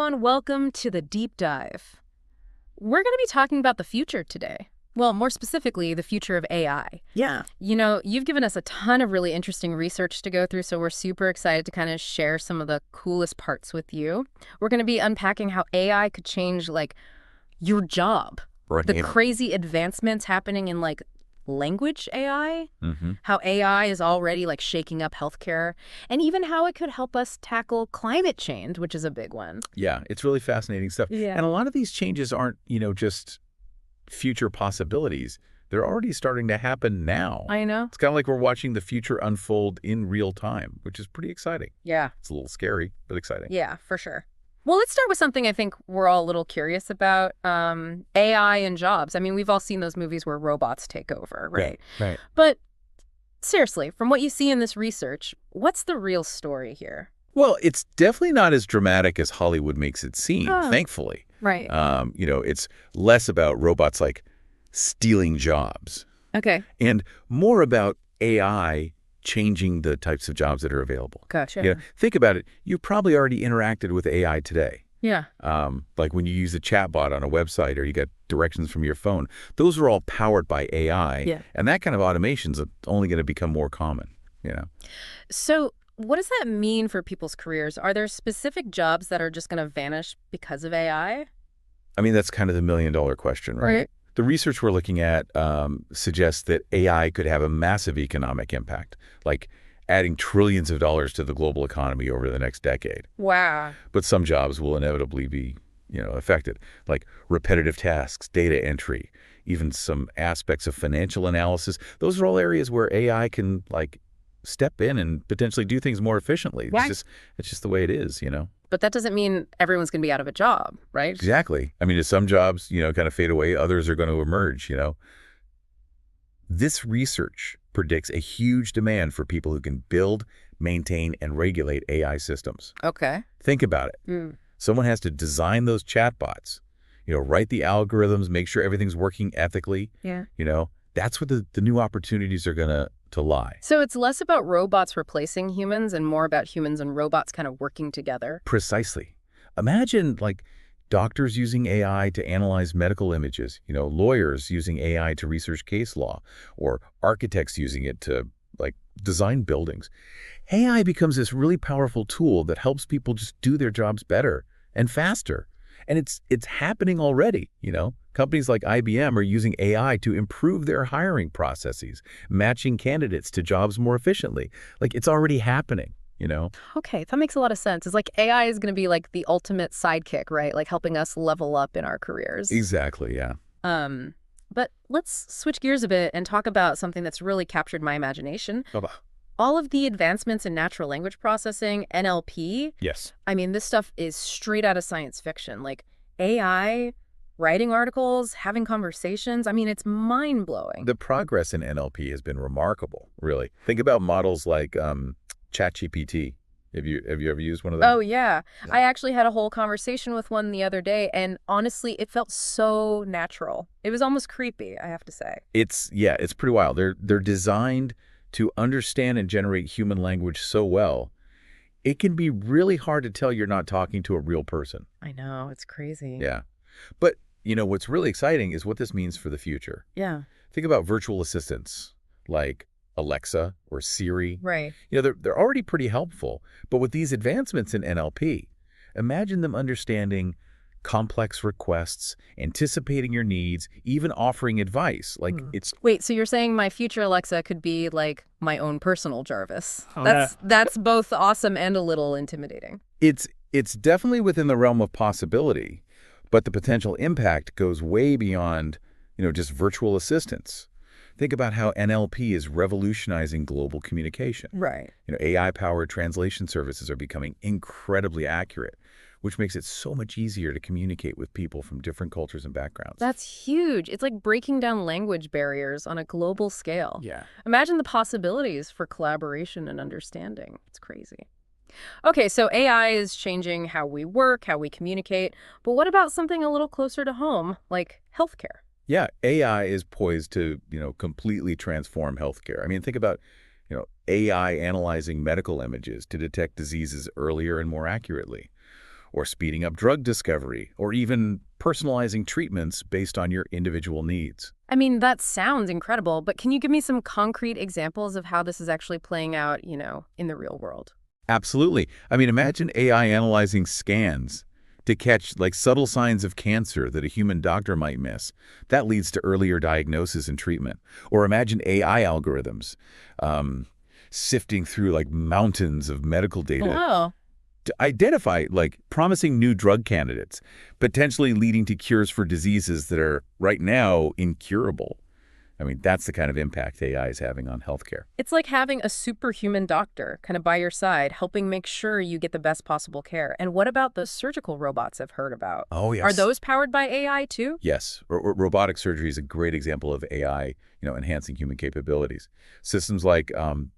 everyone. Welcome to the Deep Dive. We're going to be talking about the future today. Well, more specifically, the future of AI. Yeah. You've given us a ton of really interesting research to go through, so we're super excited to kind of share some of the coolest parts with you. We're going to be unpacking how AI could change, your job. Right. The crazy advancements happening in, language AI, Mm-hmm. how AI is already, shaking up healthcare, and even how it could help us tackle climate change, which is a big one. Yeah, it's really fascinating stuff. Yeah. And a lot of these changes aren't, just future possibilities. They're already starting to happen now. I know. It's kind of like we're watching the future unfold in real time, which is pretty exciting. Yeah. It's a little scary, but exciting. Yeah, for sure. Well, let's start with something I think we're all a little curious about, AI and jobs. I mean, we've all seen those movies where robots take over, right? Right. But seriously, from what you see in this research, what's the real story here? Well, it's definitely not as dramatic as Hollywood makes it seem, Oh. thankfully. Right. It's less about robots stealing jobs Okay. and more about AI changing the types of jobs that are available. Gotcha. Think about it. You've probably already interacted with AI today. Yeah. Like when you use a chatbot on a website or you get directions from your phone. Those are all powered by AI. Yeah. And that kind of automation is only going to become more common, So what does that mean for people's careers? Are there specific jobs that are just going to vanish because of AI? I mean, that's kind of the million-dollar question, right? The research we're looking at suggests that AI could have a massive economic impact, like adding trillions of dollars to the global economy over the next decade. Wow. But some jobs will inevitably be, affected, like repetitive tasks, data entry, even some aspects of financial analysis. Those are all areas where AI can, step in and potentially do things more efficiently. Right. It's just the way it is, But that doesn't mean everyone's going to be out of a job, right? Exactly. I mean, some jobs, kind of fade away. Others are going to emerge, This research predicts a huge demand for people who can build, maintain, and regulate AI systems. Okay. Think about it. Someone has to design those chatbots, write the algorithms, make sure everything's working ethically. Yeah. That's where the new opportunities are going to lie. So it's less about robots replacing humans and more about humans and robots kind of working together. Precisely. Imagine, doctors using AI to analyze medical images, lawyers using AI to research case law, or architects using it to, design buildings. AI becomes this really powerful tool that helps people just do their jobs better and faster. And it's happening already, Companies like IBM are using AI to improve their hiring processes, matching candidates to jobs more efficiently. It's already happening, Okay, that makes a lot of sense. It's like AI is going to be the ultimate sidekick, right? Helping us level up in our careers. Exactly, yeah. But let's switch gears a bit and talk about something that's really captured my imagination. All of the advancements in natural language processing, NLP. Yes. I mean, this stuff is straight out of science fiction. AI, writing articles, having conversations. I mean, it's mind-blowing. The progress in NLP has been remarkable, really. Think about models like ChatGPT. Have you ever used one of those? Oh, yeah. I actually had a whole conversation with one the other day, and honestly, it felt so natural. It was almost creepy, I have to say. It's pretty wild. They're designed to understand and generate human language so well, it can be really hard to tell you're not talking to a real person. I know, it's crazy. Yeah. But, what's really exciting is what this means for the future. Yeah. Think about virtual assistants like Alexa or Siri. Right. They're already pretty helpful. But with these advancements in NLP, imagine them understanding complex requests, anticipating your needs, even offering advice. Wait, so you're saying my future Alexa could be my own personal Jarvis? Oh, That's both awesome and a little intimidating. It's definitely within the realm of possibility, but the potential impact goes way beyond, just virtual assistants. Think about how NLP is revolutionizing global communication. Right. AI-powered translation services are becoming incredibly accurate, which makes it so much easier to communicate with people from different cultures and backgrounds. That's huge. It's like breaking down language barriers on a global scale. Yeah. Imagine the possibilities for collaboration and understanding. It's crazy. Okay, so AI is changing how we work, how we communicate, but what about something a little closer to home, like healthcare? Yeah, AI is poised to, completely transform healthcare. I mean, think about, AI analyzing medical images to detect diseases earlier and more accurately, or speeding up drug discovery, or even personalizing treatments based on your individual needs. I mean, that sounds incredible, but can you give me some concrete examples of how this is actually playing out, in the real world? Absolutely. I mean, imagine AI analyzing scans to catch subtle signs of cancer that a human doctor might miss. That leads to earlier diagnosis and treatment. Or imagine AI algorithms um, sifting through mountains of medical data Oh. to identify promising new drug candidates, potentially leading to cures for diseases that are right now incurable. I mean, that's the kind of impact AI is having on healthcare. It's like having a superhuman doctor kind of by your side, helping make sure you get the best possible care. And what about the surgical robots I've heard about? Oh, Are yes. those powered by AI too? Yes, robotic surgery is a great example of AI, enhancing human capabilities. Systems like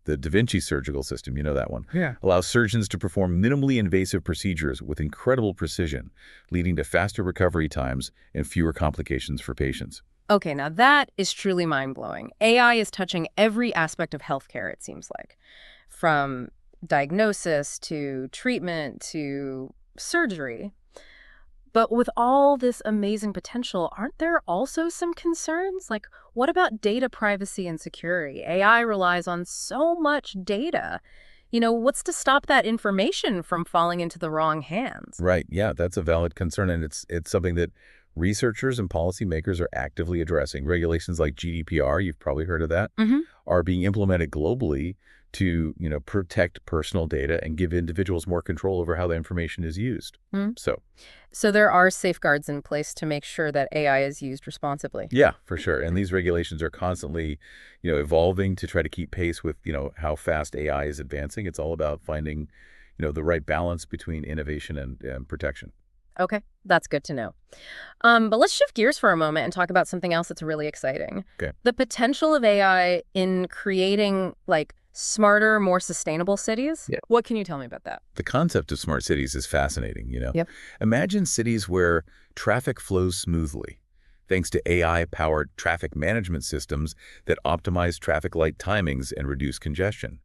the Da Vinci surgical system, you know that one, Yeah. allow surgeons to perform minimally invasive procedures with incredible precision, leading to faster recovery times and fewer complications for patients. Okay, now that is truly mind-blowing. AI is touching every aspect of healthcare, it seems like, from diagnosis to treatment to surgery. But with all this amazing potential, aren't there also some concerns? Like, what about data privacy and security? AI relies on so much data. What's to stop that information from falling into the wrong hands? Right. Yeah, that's a valid concern, and it's something that researchers and policymakers are actively addressing. Regulations like GDPR, you've probably heard of that, Hmm. are being implemented globally to, protect personal data and give individuals more control over how the information is used. So, So there are safeguards in place to make sure that AI is used responsibly. yeah, for sure. And these regulations are constantly, evolving to try to keep pace with, how fast AI is advancing. It's all about finding, the right balance between innovation and protection. Okay, that's good to know. But let's shift gears for a moment and talk about something else that's really exciting. Okay. The potential of AI in creating smarter, more sustainable cities. Yeah. What can you tell me about that? The concept of smart cities is fascinating. Yep. Imagine cities where traffic flows smoothly, thanks to AI-powered traffic management systems that optimize traffic light timings and reduce congestion.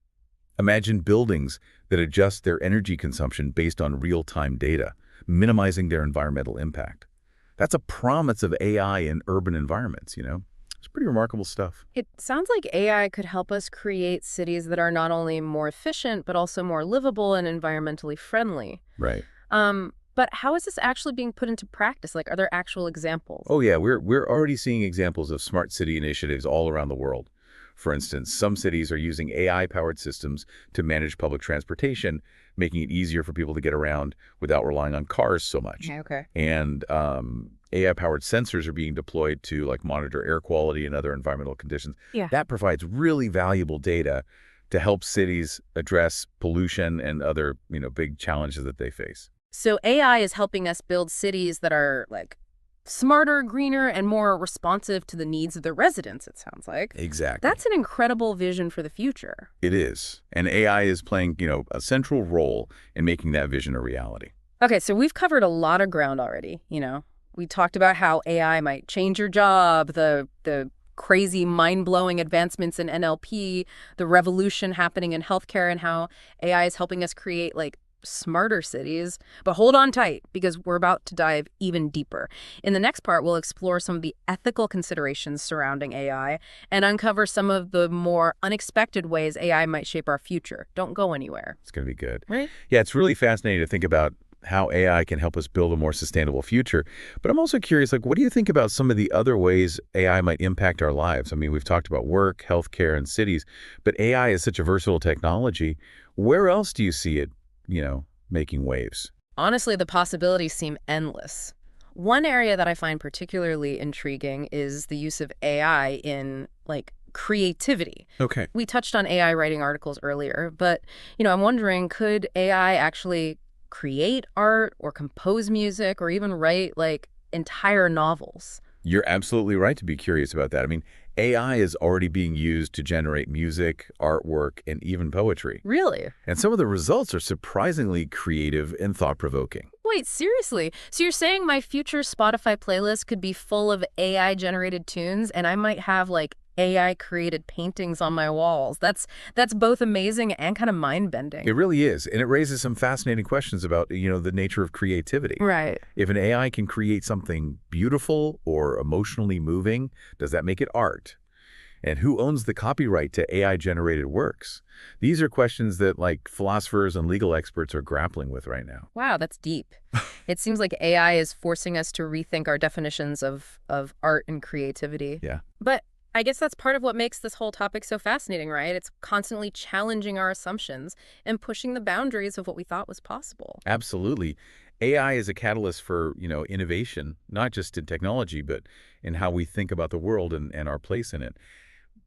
Imagine buildings that adjust their energy consumption based on real-time data, minimizing their environmental impact. That's a promise of AI in urban environments. It's pretty remarkable stuff. It sounds like AI could help us create cities that are not only more efficient, but also more livable and environmentally friendly. Right. But how is this actually being put into practice? Are there actual examples? Oh yeah, we're already seeing examples of smart city initiatives all around the world. For instance, some cities are using AI-powered systems to manage public transportation, making it easier for people to get around without relying on cars so much. Okay. And AI-powered sensors are being deployed to monitor air quality and other environmental conditions. Yeah. That provides really valuable data to help cities address pollution and other big challenges that they face. So AI is helping us build cities that are smarter, greener, and more responsive to the needs of the residents, it sounds like. Exactly. That's an incredible vision for the future. It is. And AI is playing, a central role in making that vision a reality. Okay, so we've covered a lot of ground already. We talked about how AI might change your job, the crazy mind-blowing advancements in NLP, the revolution happening in healthcare, and how AI is helping us create smarter cities. But hold on tight, because we're about to dive even deeper. In the next part, we'll explore some of the ethical considerations surrounding AI and uncover some of the more unexpected ways AI might shape our future. Don't go anywhere. It's going to be good. Right? Yeah, it's really fascinating to think about how AI can help us build a more sustainable future. But I'm also curious, what do you think about some of the other ways AI might impact our lives? I mean, we've talked about work, healthcare, and cities, but AI is such a versatile technology. Where else do you see it, making waves? Honestly, the possibilities seem endless. One area that I find particularly intriguing is the use of AI in, creativity. Okay. We touched on AI writing articles earlier, but, I'm wondering, could AI actually create art or compose music or even write, entire novels? You're absolutely right to be curious about that. I mean, AI is already being used to generate music, artwork, and even poetry. Really? And some of the results are surprisingly creative and thought-provoking. Wait, seriously? So you're saying my future Spotify playlist could be full of AI-generated tunes and I might have, AI created paintings on my walls. That's both amazing and kind of mind-bending. It really is, and it raises some fascinating questions about, the nature of creativity. Right. If an AI can create something beautiful or emotionally moving, does that make it art? And who owns the copyright to AI-generated works? These are questions that, like, philosophers and legal experts are grappling with right now. Wow, that's deep. It seems like AI is forcing us to rethink our definitions of art and creativity. Yeah, But I guess that's part of what makes this whole topic so fascinating, right? It's constantly challenging our assumptions and pushing the boundaries of what we thought was possible. absolutely. AI is a catalyst for, innovation, not just in technology, but in how we think about the world and our place in it.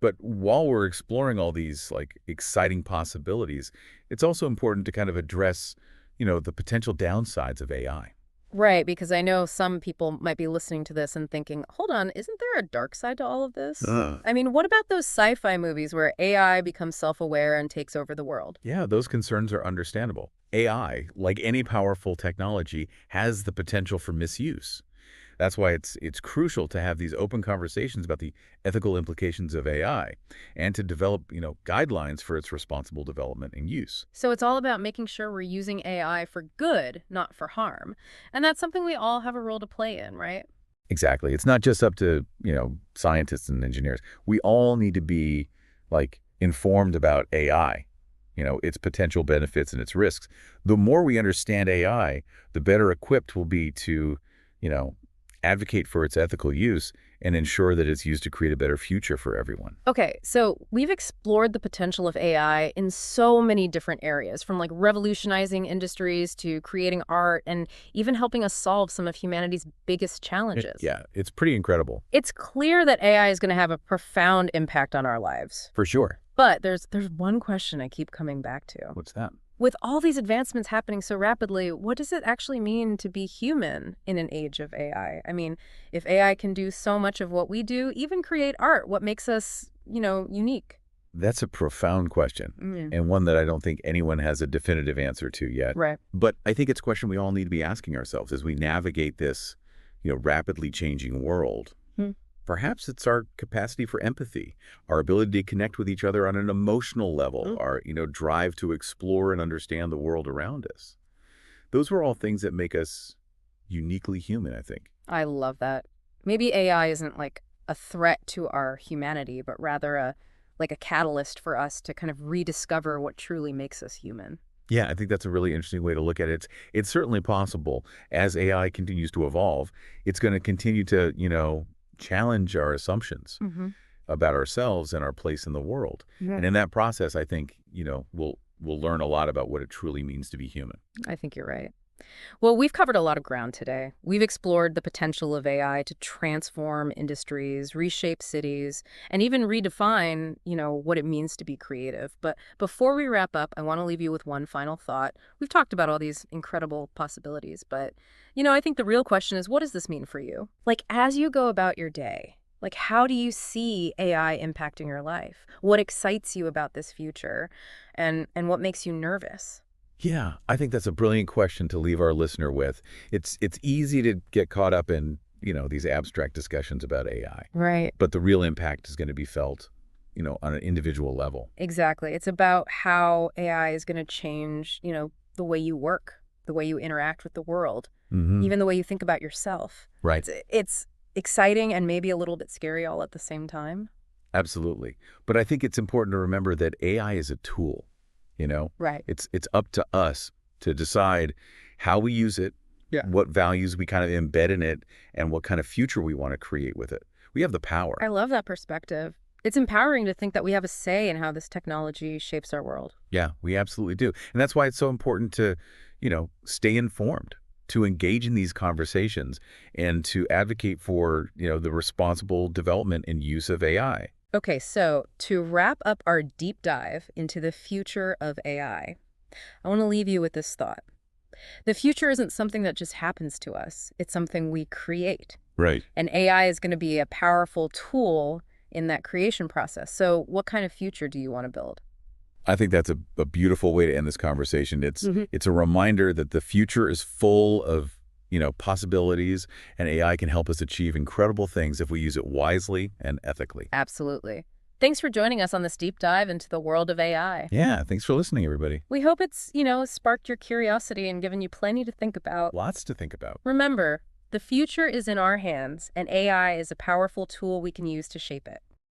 But while we're exploring all these like exciting possibilities, it's also important to kind of address, the potential downsides of AI. Right, because I know some people might be listening to this and thinking, hold on, isn't there a dark side to all of this? I mean, what about those sci-fi movies where AI becomes self-aware and takes over the world? Yeah, those concerns are understandable. AI, like any powerful technology, has the potential for misuse. That's why it's crucial to have these open conversations about the ethical implications of AI and to develop, guidelines for its responsible development and use. So it's all about making sure we're using AI for good, not for harm. And that's something we all have a role to play in, right? Exactly. It's not just up to, scientists and engineers. We all need to be like informed about AI, its potential benefits and its risks. The more we understand AI, the better equipped we'll be to, you know, advocate for its ethical use and ensure that it's used to create a better future for everyone. Okay, so we've explored the potential of AI in so many different areas, from like revolutionizing industries to creating art and even helping us solve some of humanity's biggest challenges. Yeah, it's pretty incredible. It's clear that AI is going to have a profound impact on our lives. For sure. But there's one question I keep coming back to. What's that? With all these advancements happening so rapidly, what does it actually mean to be human in an age of AI? I mean, if AI can do so much of what we do, even create art, what makes us, unique? That's a profound question, Mm, and one that I don't think anyone has a definitive answer to yet. right. But I think it's a question we all need to be asking ourselves as we navigate this, rapidly changing world. Hmm. Perhaps it's our capacity for empathy, our ability to connect with each other on an emotional level, Mm. our, drive to explore and understand the world around us. Those were all things that make us uniquely human, I think. I love that. Maybe AI isn't like a threat to our humanity, but rather a catalyst for us to kind of rediscover what truly makes us human. Yeah, I think that's a really interesting way to look at it. It's certainly possible as AI continues to evolve, it's going to continue to, challenge our assumptions Mm-hmm. about ourselves and our place in the world. Yeah. And in that process, I think, we'll learn a lot about what it truly means to be human. I think you're right. Well, we've covered a lot of ground today. We've explored the potential of AI to transform industries, reshape cities, and even redefine, what it means to be creative. But before we wrap up, I want to leave you with one final thought. We've talked about all these incredible possibilities, but, I think the real question is, what does this mean for you? Like, as you go about your day, like, how do you see AI impacting your life? What excites you about this future? And what makes you nervous? Yeah, I think that's a brilliant question to leave our listener with. It's easy to get caught up in, these abstract discussions about AI, Right. but the real impact is going to be felt, on an individual level. Exactly. It's about how AI is going to change, the way you work, the way you interact with the world, Hmm. even the way you think about yourself. Right. It's exciting and maybe a little bit scary all at the same time. Absolutely. But I think it's important to remember that AI is a tool, you know? Right. It's up to us to decide how we use it, Yeah. what values we kind of embed in it, and what kind of future we want to create with it. We have the power. I love that perspective. It's empowering to think that we have a say in how this technology shapes our world. Yeah, we absolutely do. And that's why it's so important to, stay informed, to engage in these conversations, and to advocate for, the responsible development and use of AI. Okay, so to wrap up our deep dive into the future of I want to leave you with this thought. The future isn't something that just happens to us. It's something we create. Right. And AI is going to be a powerful tool in that creation process. So what kind of future do you want to build? I think that's a beautiful way to end this conversation. It's Hmm. it's a reminder that the future is full of, possibilities, and AI can help us achieve incredible things if we use it wisely and ethically. Absolutely. Thanks for joining us on this deep dive into the world of AI. Yeah, thanks for listening, everybody. We hope it's, sparked your curiosity and given you plenty to think about. Lots to think about. Remember, the future is in our hands, and AI is a powerful tool we can use to shape it.